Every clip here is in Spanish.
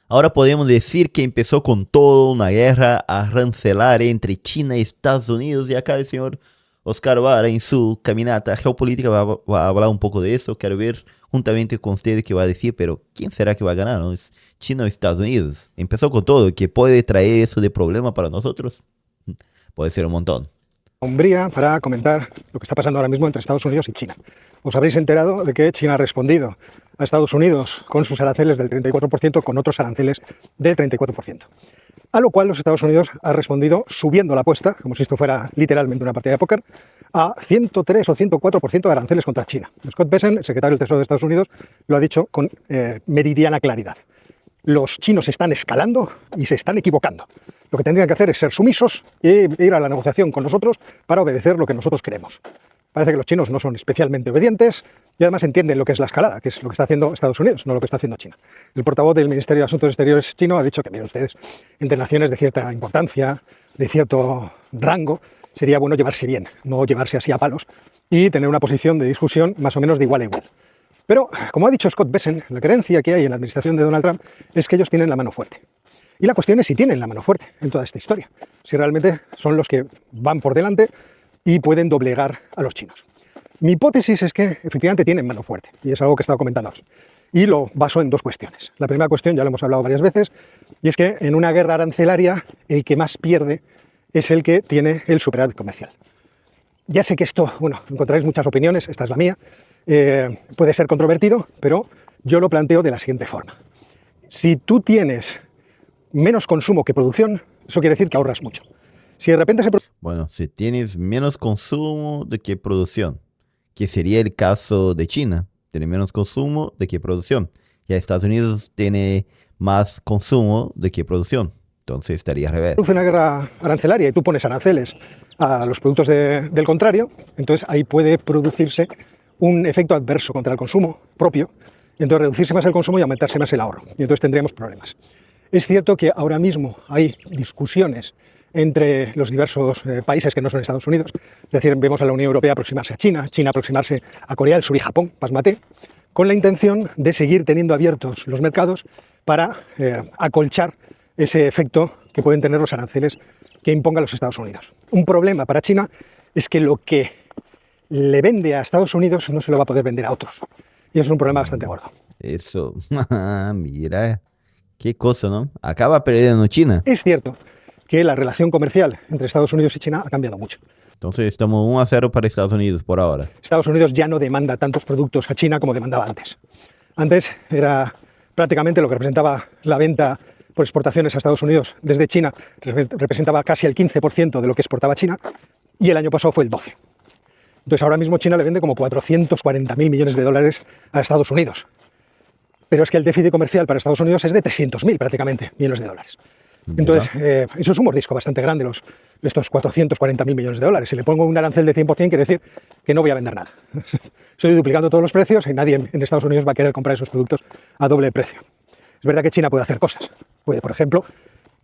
Ahora podemos decir que empezó con todo una guerra arancelaria entre China y Estados Unidos. Y acá el señor Oscar Vara, en su caminata geopolítica, va a hablar un poco de eso. Quiero ver juntamente con ustedes qué va a decir, pero ¿quién será que va a ganar? ¿No? ¿Es China o Estados Unidos? Empezó con todo, ¿qué puede traer eso de problema para nosotros? Puede ser un montón. Hungría para comentar lo que está pasando ahora mismo entre Estados Unidos y China. Os habréis enterado de que China ha respondido a Estados Unidos con sus aranceles del 34%, con otros aranceles del 34%. A lo cual los Estados Unidos ha respondido subiendo la apuesta, como si esto fuera literalmente una partida de póker, a 103 o 104% de aranceles contra China. Scott Bessent, el secretario del Tesoro de Estados Unidos, lo ha dicho con meridiana claridad. Los chinos están escalando y se están equivocando. Lo que tendrían que hacer es ser sumisos e ir a la negociación con nosotros para obedecer lo que nosotros queremos. Parece que los chinos no son especialmente obedientes y además entienden lo que es la escalada, que es lo que está haciendo Estados Unidos, no lo que está haciendo China. El portavoz del Ministerio de Asuntos Exteriores chino ha dicho que, miren ustedes, entre naciones de cierta importancia, de cierto rango, sería bueno llevarse bien, no llevarse así a palos y tener una posición de discusión más o menos de igual a igual. Pero, como ha dicho Scott Bessent, la creencia que hay en la administración de Donald Trump es que ellos tienen la mano fuerte. Y la cuestión es si tienen la mano fuerte en toda esta historia, si realmente son los que van por delante y pueden doblegar a los chinos. Mi hipótesis es que efectivamente tienen mano fuerte, y es algo que he estado comentando aquí. Y lo baso en dos cuestiones. La primera cuestión, ya lo hemos hablado varias veces, y es que en una guerra arancelaria el que más pierde es el que tiene el superávit comercial. Ya sé que esto, bueno, encontraréis muchas opiniones, esta es la mía, puede ser controvertido, pero yo lo planteo de la siguiente forma. Si tú tienes menos consumo que producción, eso quiere decir que ahorras mucho. Si de repente se produce... Bueno, si tienes menos consumo de que producción, que sería el caso de China, tiene menos consumo de que producción. Ya Estados Unidos tiene más consumo de que producción, entonces estaría al revés. una guerra arancelaria y tú pones aranceles a los productos del contrario, entonces ahí puede producirse un efecto adverso contra el consumo propio, y entonces reducirse más el consumo y aumentarse más el ahorro, y entonces tendríamos problemas. Es cierto que ahora mismo hay discusiones entre los diversos países que no son Estados Unidos, es decir, vemos a la Unión Europea aproximarse a China, China aproximarse a Corea del Sur y Japón, pasmate, con la intención de seguir teniendo abiertos los mercados para acolchar ese efecto que pueden tener los aranceles que impongan los Estados Unidos. Un problema para China es que lo que le vende a Estados Unidos no se lo va a poder vender a otros. Y eso es un problema bastante gordo. Eso, mira, qué cosa, ¿no? Acaba perdiendo China. Es cierto que la relación comercial entre Estados Unidos y China ha cambiado mucho. Entonces estamos 1-0 para Estados Unidos por ahora. Estados Unidos ya no demanda tantos productos a China como demandaba antes. Antes era prácticamente lo que representaba la venta por exportaciones a Estados Unidos desde China, representaba casi el 15% de lo que exportaba China, y el año pasado fue el 12%. Entonces ahora mismo China le vende como 440.000 millones de dólares a Estados Unidos. Pero es que el déficit comercial para Estados Unidos es de 300.000 prácticamente millones de dólares. Entonces, eso es un mordisco bastante grande, estos 440.000 millones de dólares. Si le pongo un arancel de 100%, quiere decir que no voy a vender nada. Estoy duplicando todos los precios y nadie en Estados Unidos va a querer comprar esos productos a doble precio. Es verdad que China puede hacer cosas. Puede, por ejemplo,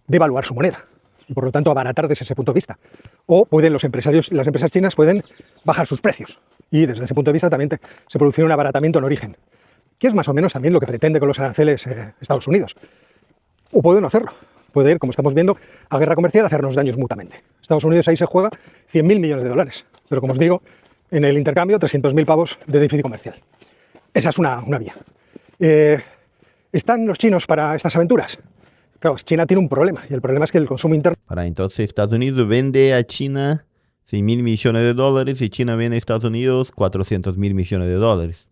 devaluar su moneda y, por lo tanto, abaratar desde ese punto de vista. O pueden los empresarios, las empresas chinas pueden bajar sus precios. Y desde ese punto de vista también se produce un abaratamiento en origen, que es más o menos también lo que pretende con los aranceles Estados Unidos. O puede no hacerlo. Puede ir, como estamos viendo, a guerra comercial a hacernos daños mutuamente. Estados Unidos ahí se juega 100.000 millones de dólares. Pero, como os digo, en el intercambio, 300.000 pavos de déficit comercial. Esa es una vía. ¿Están los chinos para estas aventuras? Claro, China tiene un problema, y el problema es que el consumo interno... Para entonces Estados Unidos vende a China 100.000 millones de dólares y China vende a Estados Unidos 400.000 millones de dólares.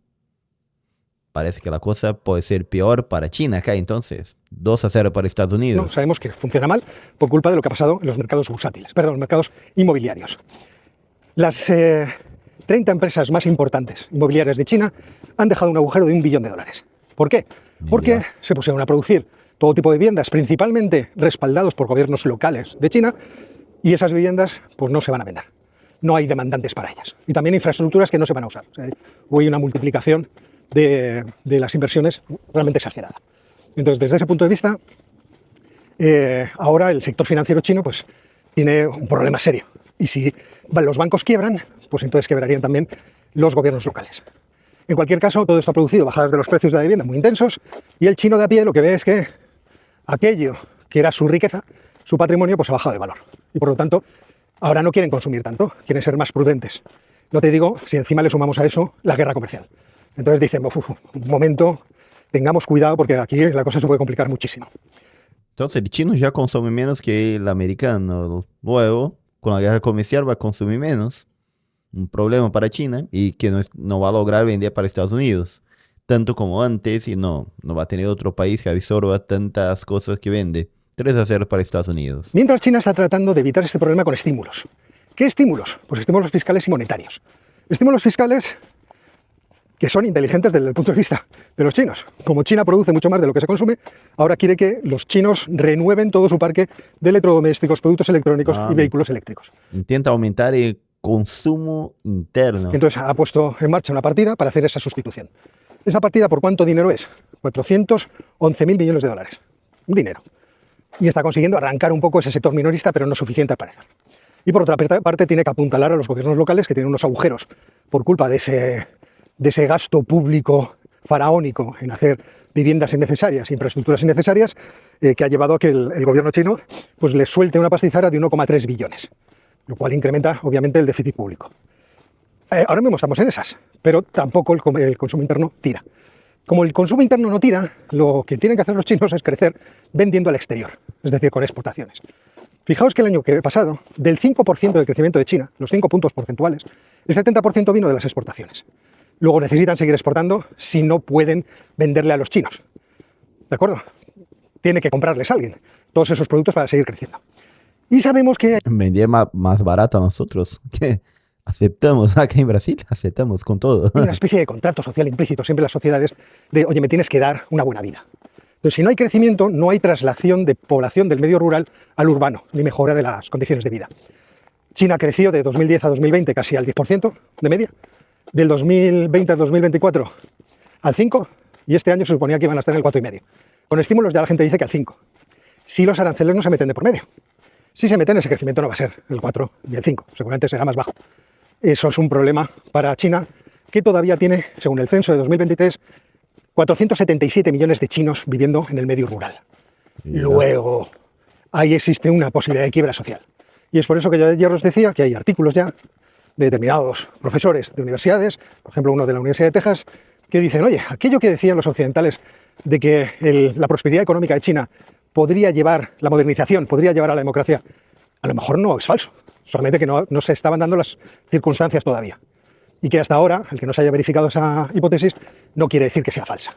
Parece que la cosa puede ser peor para China acá entonces. 2-0 para Estados Unidos. No, sabemos que funciona mal por culpa de lo que ha pasado en los mercados bursátiles, perdón, los mercados inmobiliarios. Las 30 empresas más importantes inmobiliarias de China han dejado un agujero de $1 billón. ¿Por qué? Porque se pusieron a producir todo tipo de viviendas, principalmente respaldados por gobiernos locales de China, y esas viviendas pues no se van a vender. No hay demandantes para ellas. Y también infraestructuras que no se van a usar. O sea, hay una multiplicación de las inversiones realmente exagerada. Entonces, desde ese punto de vista, ahora el sector financiero chino pues, tiene un problema serio. Y si los bancos quiebran, pues entonces quebrarían también los gobiernos locales. En cualquier caso, todo esto ha producido bajadas de los precios de la vivienda muy intensos, y el chino de a pie lo que ve es que aquello que era su riqueza, su patrimonio, pues ha bajado de valor. Y por lo tanto, ahora no quieren consumir tanto, quieren ser más prudentes. No te digo si encima le sumamos a eso la guerra comercial. Entonces dicen, un momento, tengamos cuidado porque aquí la cosa se puede complicar muchísimo. Entonces el chino ya consume menos que el americano. Luego, con la guerra comercial va a consumir menos. Un problema para China y que no va a lograr vender para Estados Unidos. Tanto como antes y no va a tener otro país que absorba tantas cosas que vende. 3-0 para Estados Unidos. Mientras China está tratando de evitar este problema con estímulos. ¿Qué estímulos? Pues estímulos fiscales y monetarios. Estímulos fiscales que son inteligentes desde el punto de vista de los chinos. Como China produce mucho más de lo que se consume, ahora quiere que los chinos renueven todo su parque de electrodomésticos, productos electrónicos y vehículos eléctricos. Intenta aumentar el consumo interno. Entonces ha puesto en marcha una partida para hacer esa sustitución. ¿Esa partida por cuánto dinero es? 411.000 millones de dólares. Un dinero. Y está consiguiendo arrancar un poco ese sector minorista, pero no suficiente al parecer. Y por otra parte tiene que apuntalar a los gobiernos locales que tienen unos agujeros por culpa de ese gasto público faraónico en hacer viviendas innecesarias, infraestructuras innecesarias, que ha llevado a que el gobierno chino pues, les suelte una pastizara de 1,3 billones, lo cual incrementa obviamente el déficit público. Ahora mismo estamos en esas, pero tampoco el consumo interno tira. Como el consumo interno no tira, lo que tienen que hacer los chinos es crecer vendiendo al exterior, es decir, con exportaciones. Fijaos que el año que pasado, del 5% del crecimiento de China, los 5 puntos porcentuales, el 70% vino de las exportaciones. Luego necesitan seguir exportando si no pueden venderle a los chinos. ¿De acuerdo? Tiene que comprarles a alguien todos esos productos para seguir creciendo. Y sabemos que... Vendía más barato a nosotros. Que aceptamos, acá en Brasil, aceptamos con todo. Hay una especie de contrato social implícito siempre en las sociedades de, oye, me tienes que dar una buena vida. Entonces, si no hay crecimiento, no hay traslación de población del medio rural al urbano, ni mejora de las condiciones de vida. China creció de 2010 a 2020 casi al 10% de media, del 2020 al 2024 al 5%, y este año se suponía que iban a estar en el 4,5%. Con estímulos ya la gente dice que al 5%. Si los aranceles no se meten de por medio. Si se meten, ese crecimiento no va a ser el 4 ni el 5, seguramente será más bajo. Eso es un problema para China, que todavía tiene, según el censo de 2023, 477 millones de chinos viviendo en el medio rural. Luego, ahí existe una posibilidad de quiebra social. Y es por eso que yo ayer os decía que hay artículos ya de determinados profesores de universidades, por ejemplo uno de la Universidad de Texas, que dicen, oye, aquello que decían los occidentales de que la prosperidad económica de China podría llevar, la modernización podría llevar a la democracia, a lo mejor no es falso, solamente que no se estaban dando las circunstancias todavía. Y que hasta ahora, el que no se haya verificado esa hipótesis, no quiere decir que sea falsa.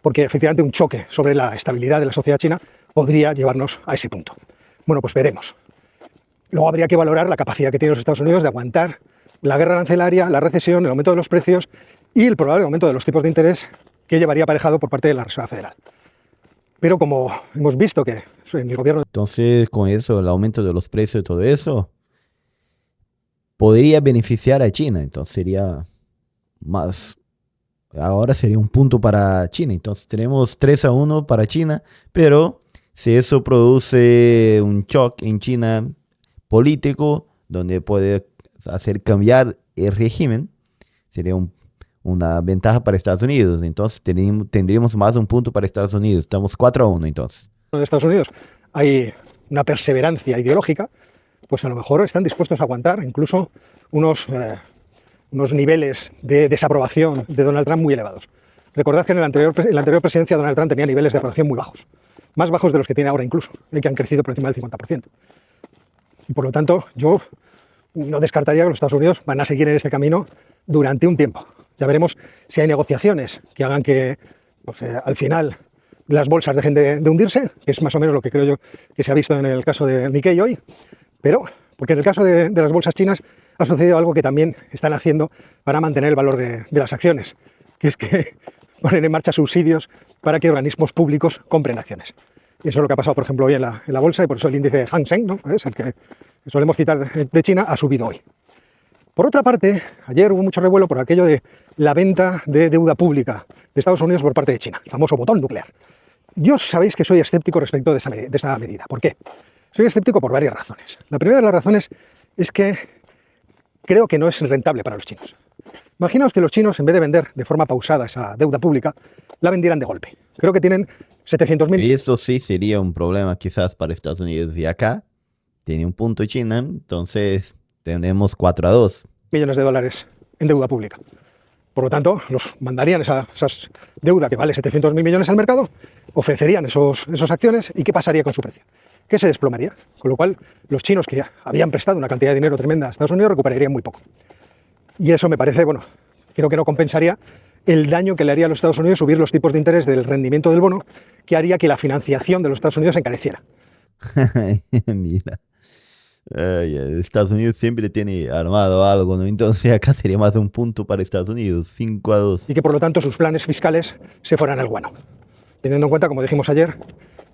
Porque efectivamente un choque sobre la estabilidad de la sociedad china podría llevarnos a ese punto. Bueno, pues veremos. Luego habría que valorar la capacidad que tienen los Estados Unidos de aguantar la guerra arancelaria, la recesión, el aumento de los precios y el probable aumento de los tipos de interés que llevaría aparejado por parte de la Reserva Federal. Pero como hemos visto que en el gobierno... Entonces, con eso, el aumento de los precios y todo eso, podría beneficiar a China. Entonces sería más... Ahora sería un punto para China. Entonces tenemos 3-1 para China, pero si eso produce un shock en China político, donde puede hacer cambiar el régimen, sería una ventaja para Estados Unidos. Entonces tendríamos más un punto para Estados Unidos. Estamos 4-1 entonces. De Estados Unidos hay una perseverancia ideológica, pues a lo mejor están dispuestos a aguantar incluso unos niveles de desaprobación de Donald Trump muy elevados. Recordad que en la anterior presidencia Donald Trump tenía niveles de aprobación muy bajos, más bajos de los que tiene ahora incluso, que han crecido por encima del 50%. Y por lo tanto, yo no descartaría que los Estados Unidos van a seguir en este camino durante un tiempo. Ya veremos si hay negociaciones que hagan que pues, al final las bolsas dejen de hundirse, que es más o menos lo que creo yo que se ha visto en el caso de Nikkei hoy, pero porque en el caso de las bolsas chinas ha sucedido algo que también están haciendo para mantener el valor de las acciones, que es que ponen en marcha subsidios para que organismos públicos compren acciones. Y eso es lo que ha pasado, por ejemplo, hoy en la bolsa, y por eso el índice Hang Seng, ¿no? Es el que solemos citar de China, ha subido hoy. Por otra parte, ayer hubo mucho revuelo por aquello de la venta de deuda pública de Estados Unidos por parte de China, el famoso botón nuclear. Yo sabéis que soy escéptico respecto de esta medida. ¿Por qué? Soy escéptico por varias razones. La primera de las razones es que creo que no es rentable para los chinos. Imaginaos que los chinos, en vez de vender de forma pausada esa deuda pública, la vendieran de golpe. Creo que tienen 700.000 Eso sí sería un problema quizás para Estados Unidos. Y acá tiene un punto China, entonces tenemos 4-2. millones de dólares en deuda pública. Por lo tanto, los mandarían esa deuda que vale 700.000 millones al mercado, ofrecerían esas acciones y ¿qué pasaría con su precio? Que se desplomaría. Con lo cual, los chinos que habían prestado una cantidad de dinero tremenda a Estados Unidos recuperarían muy poco. Y eso me parece, bueno, creo que no compensaría el daño que le haría a los Estados Unidos subir los tipos de interés del rendimiento del bono, que haría que la financiación de los Estados Unidos se encareciera. Mira. Estados Unidos siempre tiene armado algo, ¿no? Entonces acá sería más de un punto para Estados Unidos, 5-2. Y que por lo tanto sus planes fiscales se fueran al guano. Teniendo en cuenta, como dijimos ayer,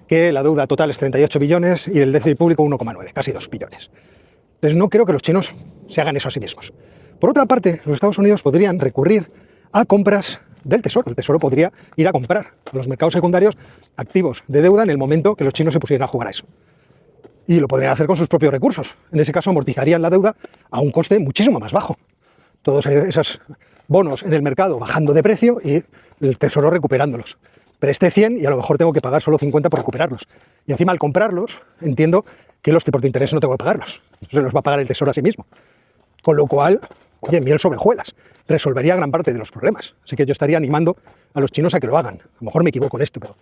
que la deuda total es 38 billones y el déficit público 1,9, casi 2 billones. Entonces no creo que los chinos se hagan eso a sí mismos. Por otra parte, los Estados Unidos podrían recurrir a compras del Tesoro. El Tesoro podría ir a comprar a los mercados secundarios activos de deuda en el momento que los chinos se pusieran a jugar a eso. Y lo podrían hacer con sus propios recursos. En ese caso amortizarían la deuda a un coste muchísimo más bajo. Todos esos bonos en el mercado bajando de precio y el Tesoro recuperándolos. Presté 100 y a lo mejor tengo que pagar solo 50 por recuperarlos. Y encima al comprarlos entiendo que los tipos de interés no tengo que pagarlos. Se los va a pagar el Tesoro a sí mismo. Con lo cual, oye, miel sobre hojuelas. Resolvería gran parte de los problemas. Así que yo estaría animando a los chinos a que lo hagan. A lo mejor me equivoco en esto, pero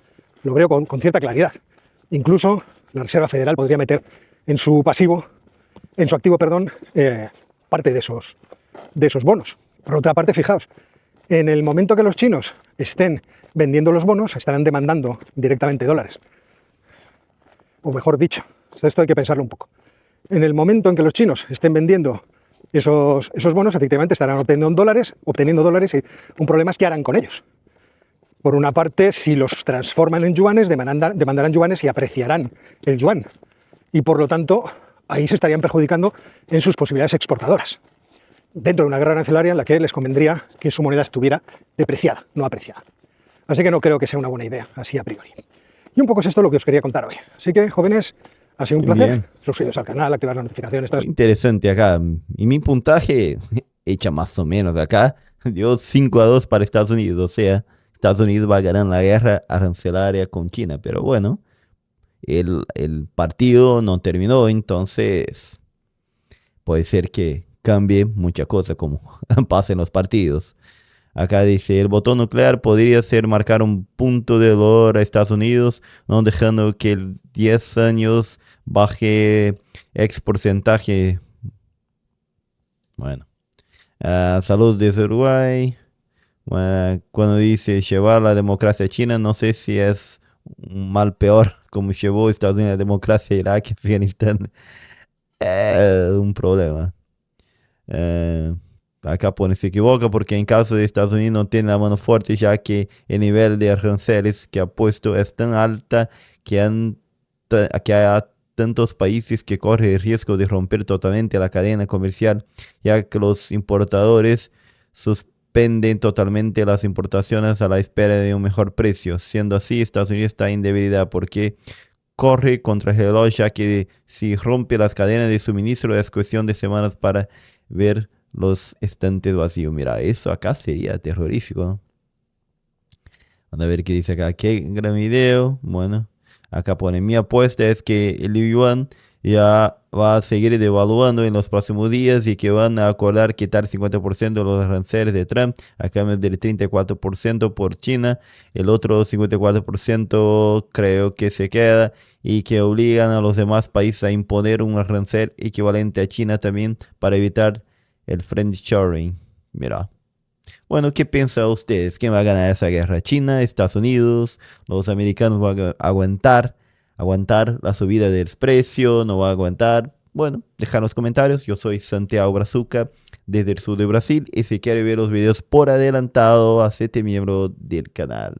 lo veo con cierta claridad. Incluso la Reserva Federal podría meter en su activo, parte de esos bonos. Por otra parte, fijaos, en el momento que los chinos estén vendiendo los bonos, estarán demandando directamente dólares. O mejor dicho, esto hay que pensarlo un poco. En el momento en que los chinos estén vendiendo esos bonos, efectivamente estarán obteniendo dólares y un problema es qué harán con ellos. Por una parte, si los transforman en yuanes, demandarán yuanes y apreciarán el yuan. Y por lo tanto, ahí se estarían perjudicando en sus posibilidades exportadoras. Dentro de una guerra arancelaria en la que les convendría que su moneda estuviera depreciada, no apreciada. Así que no creo que sea una buena idea, así a priori. Y un poco es esto lo que os quería contar hoy. Así que, jóvenes, ha sido un placer. Bien. Suscribiros al canal, activar las notificaciones. Todo eso. Interesante acá. Y mi puntaje echa más o menos de acá. Dio 5-2 para Estados Unidos. O sea, Estados Unidos va a ganar la guerra arancelaria con China. Pero bueno, el partido no terminó, entonces puede ser que cambie mucha cosa como pasa en los partidos. Acá dice, el botón nuclear podría ser marcar un punto de dolor a Estados Unidos, no dejando que el 10 años baje X porcentaje. Bueno. Salud desde Uruguay. Bueno, cuando dice llevar la democracia a China, no sé si es un mal peor como llevó Estados Unidos la democracia a Irak, Afganistán. Un problema. Acá pone se equivoca porque en caso de Estados Unidos no tiene la mano fuerte, ya que el nivel de aranceles que ha puesto es tan alta que hay tantos países que corren el riesgo de romper totalmente la cadena comercial, ya que los importadores suspenden totalmente las importaciones a la espera de un mejor precio. Siendo así, Estados Unidos está en debilidad porque corre contra el reloj, ya que si rompe las cadenas de suministro es cuestión de semanas para ver los estantes vacíos. Mira, eso acá sería terrorífico, ¿no? Vamos a ver qué dice acá. Qué gran video. Bueno, acá pone, mi apuesta es que el yuan ya va a seguir devaluando en los próximos días y que van a acordar quitar 50% de los aranceles de Trump a cambio del 34% por China. El otro 54% creo que se queda y que obligan a los demás países a imponer un arancel equivalente a China también para evitar el friendshoring. Mira. Bueno, ¿qué piensan ustedes? ¿Quién va a ganar esa guerra? ¿China, Estados Unidos? ¿Los americanos van a aguantar la subida del precio? ¿No va a aguantar? Bueno, deja en los comentarios. Yo soy Santiago Brazuca desde el sur de Brasil y si quiere ver los videos por adelantado, hacete miembro del canal.